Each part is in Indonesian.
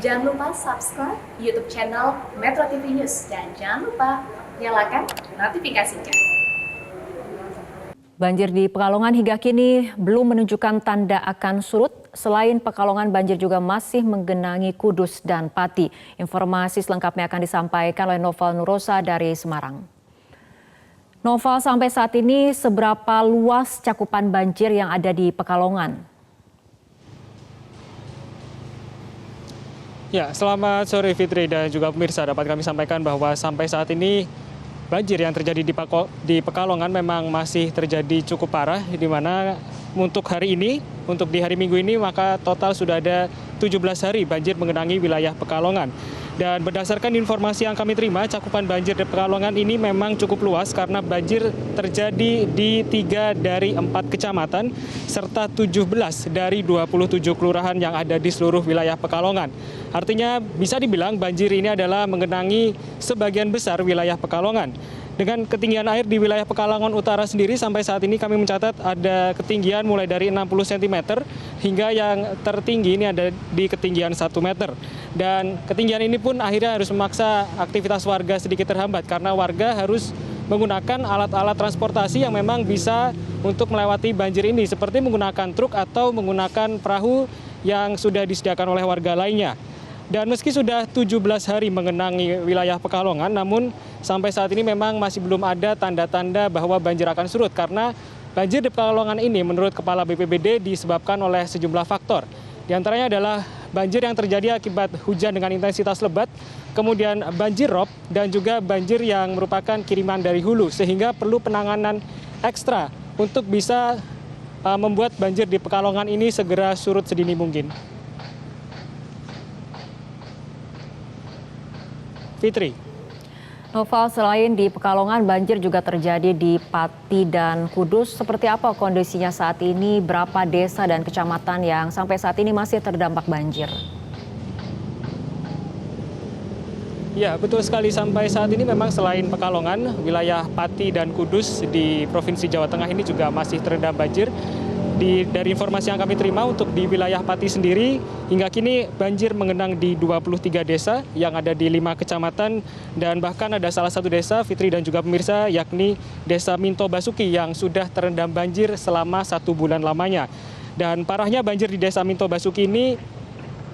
Jangan lupa subscribe YouTube channel Metro TV News dan jangan lupa nyalakan notifikasinya. Banjir di Pekalongan hingga kini belum menunjukkan tanda akan surut. Selain Pekalongan, banjir juga masih menggenangi Kudus dan Pati. Informasi selengkapnya akan disampaikan oleh Noval Nurosa dari Semarang. Noval, sampai saat ini seberapa luas cakupan banjir yang ada di Pekalongan? Ya, selamat sore Fitri dan juga pemirsa. Dapat kami sampaikan bahwa sampai saat ini banjir yang terjadi di Pekalongan memang masih terjadi cukup parah, di mana untuk hari ini, untuk di hari Minggu ini, maka total sudah ada 17 hari banjir mengenangi wilayah Pekalongan. Dan berdasarkan informasi yang kami terima, cakupan banjir di Pekalongan ini memang cukup luas karena banjir terjadi di 3 dari 4 kecamatan serta 17 dari 27 kelurahan yang ada di seluruh wilayah Pekalongan. Artinya bisa dibilang banjir ini adalah mengenangi sebagian besar wilayah Pekalongan. Dengan ketinggian air di wilayah Pekalongan Utara sendiri sampai saat ini kami mencatat ada ketinggian mulai dari 60 cm hingga yang tertinggi ini ada di ketinggian 1 meter. Dan ketinggian ini pun akhirnya harus memaksa aktivitas warga sedikit terhambat karena warga harus menggunakan alat-alat transportasi yang memang bisa untuk melewati banjir ini seperti menggunakan truk atau menggunakan perahu yang sudah disediakan oleh warga lainnya. Dan meski sudah 17 hari mengenangi wilayah Pekalongan, namun sampai saat ini memang masih belum ada tanda-tanda bahwa banjir akan surut karena banjir di Pekalongan ini menurut Kepala BPBD disebabkan oleh sejumlah faktor. Di antaranya adalah banjir yang terjadi akibat hujan dengan intensitas lebat, kemudian banjir rob, dan juga banjir yang merupakan kiriman dari hulu, sehingga perlu penanganan ekstra untuk bisa membuat banjir di Pekalongan ini segera surut sedini mungkin. Fitri. Noval, selain di Pekalongan, banjir juga terjadi di Pati dan Kudus. Seperti apa kondisinya saat ini? Berapa desa dan kecamatan yang sampai saat ini masih terdampak banjir? Ya, betul sekali. Sampai saat ini memang selain Pekalongan, wilayah Pati dan Kudus di Provinsi Jawa Tengah ini juga masih terendam banjir. Dari informasi yang kami terima untuk di wilayah Pati sendiri, hingga kini banjir mengenang di 23 desa yang ada di 5 kecamatan, dan bahkan ada salah satu desa, Fitri dan juga pemirsa, yakni Desa Minto Basuki yang sudah terendam banjir selama 1 bulan lamanya. Dan parahnya banjir di Desa Minto Basuki ini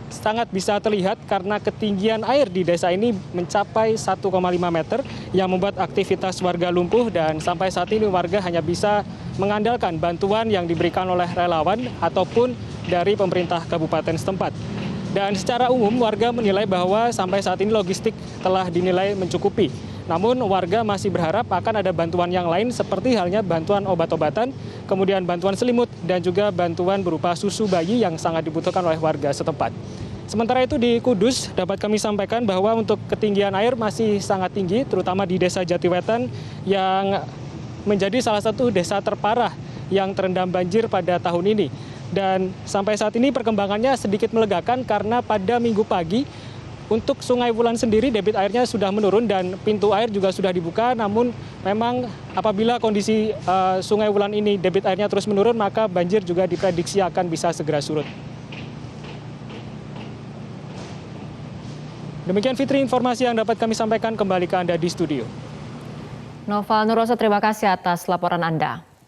sangat bisa terlihat karena ketinggian air di desa ini mencapai 1,5 meter yang membuat aktivitas warga lumpuh, dan sampai saat ini warga hanya bisa mengandalkan bantuan yang diberikan oleh relawan ataupun dari pemerintah kabupaten setempat. Dan secara umum warga menilai bahwa sampai saat ini logistik telah dinilai mencukupi. Namun warga masih berharap akan ada bantuan yang lain seperti halnya bantuan obat-obatan, kemudian bantuan selimut, dan juga bantuan berupa susu bayi yang sangat dibutuhkan oleh warga setempat. Sementara itu di Kudus dapat kami sampaikan bahwa untuk ketinggian air masih sangat tinggi, terutama di Desa Jatiwetan yang menjadi salah satu desa terparah yang terendam banjir pada tahun ini. Dan sampai saat ini perkembangannya sedikit melegakan karena pada Minggu pagi untuk Sungai Wulan sendiri debit airnya sudah menurun dan pintu air juga sudah dibuka. Namun memang apabila kondisi Sungai Wulan ini debit airnya terus menurun, maka banjir juga diprediksi akan bisa segera surut. Demikian Fitri informasi yang dapat kami sampaikan, kembali ke Anda di studio. Noval Nurosa, terima kasih atas laporan Anda.